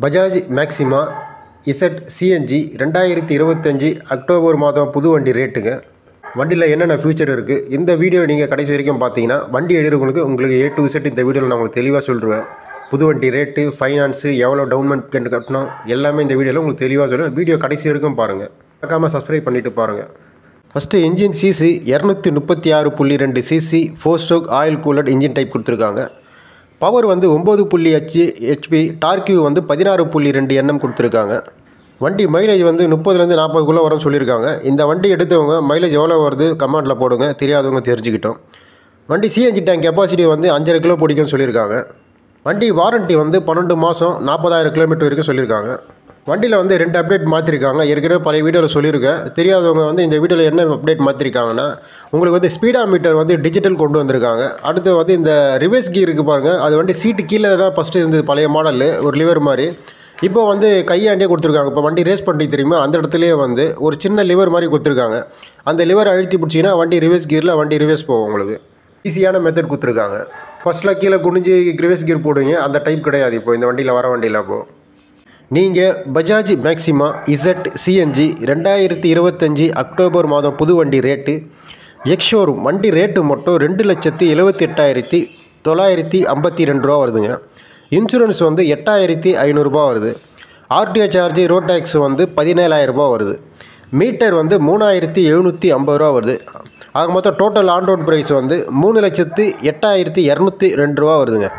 Bajaj maxima Z CNG 2025 October மாதம் புது வண்டி ரேட்டுங்க. வண்டியில் என்னென்ன ஃபியூச்சர் இருக்குது, இந்த வீடியோ நீங்கள் கடைசி வரைக்கும் பார்த்தீங்கன்னா வண்டி எடுக்கிறவங்களுக்கு உங்களுக்கு A to Z இந்த வீடியோவில் நான் உங்களுக்கு தெளிவாக சொல்லிடுவேன். புது வண்டி ரேட்டு, ஃபைனான்ஸு, எவ்வளோ டவுன்மெண்ட் கட்டணும் எல்லாமே இந்த வீடியோவில் உங்களுக்கு தெளிவாக சொல்லுவேன். வீடியோ கடைசி வரைக்கும் பாருங்கள். மறக்காமல் சப்ஸ்கிரைப் பண்ணிவிட்டு பாருங்கள். First engine CC 236.2 CC 4 stroke oil cooled engine type கொடுத்துருக்காங்க. பவர் வந்து 9.5 HP, டார்க்யூ வந்து 16.2 Nm கொடுத்துருக்காங்க. வண்டி மைலேஜ் வந்து 30லேருந்து 40க்குள்ளே வரும்னு சொல்லியிருக்காங்க. இந்த வண்டி எடுத்தவங்க மைலேஜ் எவ்வளோ வருது கமெண்ட்டில் போடுங்க, தெரியாதவங்க தெரிஞ்சுக்கிட்டோம். வண்டி சிஎன்ஜி டேங்க் கெப்பாசிட்டி வந்து 5.5 கிலோ பிடிக்கும்னு சொல்லியிருக்காங்க. வண்டி வாரண்ட்டி வந்து 12 மாதம் 40,000 கிலோமீட்டர் வரைக்கும் சொல்லியிருக்காங்க. வண்டியில் வந்து 2 அப்டேட் மாற்றிருக்காங்க. ஏற்கனவே பழைய வீடியோவில் சொல்லியிருக்கேன். தெரியாதவங்க வந்து இந்த வீடியோவில் என்ன அப்டேட் மாற்றிருக்காங்கன்னா, உங்களுக்கு வந்து ஸ்பீடா மீட்டர் வந்து டிஜிட்டல் கொண்டு வந்திருக்காங்க. அடுத்து வந்து இந்த ரிவர்ஸ் கீர் இருக்குது பாருங்கள், அது வந்து சீட்டு கீழே தான் ஃபஸ்ட்டு இருந்தது பழைய மாடல், ஒரு லிவர் மாதிரி. இப்போ வந்து கையாண்டே கொடுத்துருக்காங்க. இப்போ வண்டி ரேஸ் பண்ணி தெரியுமா, அந்த இடத்துலையே வந்து ஒரு சின்ன லிவர் மாதிரி கொடுத்துருக்காங்க. அந்த லிவர் அழுத்தி பிடிச்சிங்கன்னா வண்டி ரிவர்ஸ் கீரில் வண்டி ரிவர்ஸ் போகும். உங்களுக்கு ஈஸியான மெத்தட் கொடுத்துருக்காங்க. ஃபஸ்ட்டில் கீழே குனிஞ்சு ரிவர்ஸ் கீர் போடுவீங்க, அந்த டைப் கிடையாது இப்போ இந்த வண்டியில் வர வண்டியில். அப்போது நீங்கள் Bajaj maxima Z CNG 2025 October மாதம் புது வண்டி ரேட்டு எக்ஸ்ஷோரூம் வண்டி ரேட்டு மட்டும் 2,78,952 ரூபா வருதுங்க. இன்சூரன்ஸ் வந்து 8,500 ரூபா வருது. ஆர்டிஓ சார்ஜ் ரோட் டேக்ஸ் வந்து 17,000 ரூபா வருது. மீட்டர் வந்து 3,750 ரூபா வருது. ஆக மொத்தம் டோட்டல் ஆன் ரோட் ப்ரைஸ் வந்து 3,08,202 ரூபா வருதுங்க.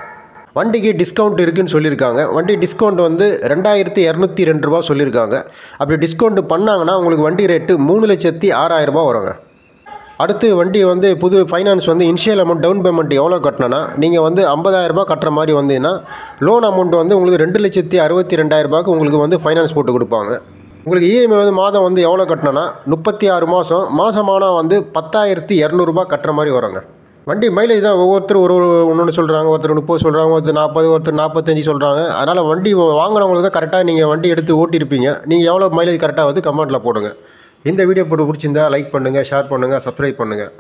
வண்டிக்கு டிஸ்கவுண்ட் இருக்குதுன்னு சொல்லியிருக்காங்க. வண்டி டிஸ்கவுண்ட் வந்து 2,202 ரூபா சொல்லியிருக்காங்க. அப்படி டிஸ்கவுண்ட் பண்ணாங்கன்னா உங்களுக்கு வண்டி ரேட்டு 3,06,000 ரூபா வருங்க. அடுத்து வண்டி வந்து புது ஃபைனான்ஸ் வந்து இனிஷியல் அமௌண்ட் டவுன் பேமெண்ட் எவ்வளோ கட்டினா நீங்கள் வந்து 50,000 ரூபா கட்டுற மாதிரி வந்தீங்கன்னா லோன் அமௌண்ட் வந்து உங்களுக்கு 2,62,000 ரூபாய்க்கு உங்களுக்கு வந்து ஃபைனான்ஸ் போட்டு கொடுப்பாங்க. உங்களுக்கு இஎம்ஐ வந்து மாதம் வந்து எவ்வளோ கட்டினா 36 மாதம், மாதமானால் வந்து 10,200 ரூபா கட்டுற மாதிரி வருங்க. வண்டி மைலேஜ் தான் ஒவ்வொருத்தர் ஒன்று சொல்கிறாங்க. ஒருத்தர் 30 சொல்கிறாங்க, ஒருத்தர் 40, ஒருத்தர் 45 சொல்கிறாங்க. அதனால் வண்டி வாங்கினவங்களுக்கு தான் கரெக்டாக நீங்கள் வண்டி எடுத்து ஓட்டியிருப்பீங்க. நீங்கள் எவ்வளோ மைலேஜ் கரெக்டாக வந்து கமெண்ட்டில் போடுங்க. இந்த வீடியோ போட்டு பிடிச்சிருந்தா லைக் பண்ணுங்கள், ஷேர் பண்ணுங்கள், சப்ஸ்கிரைப் பண்ணுங்கள்.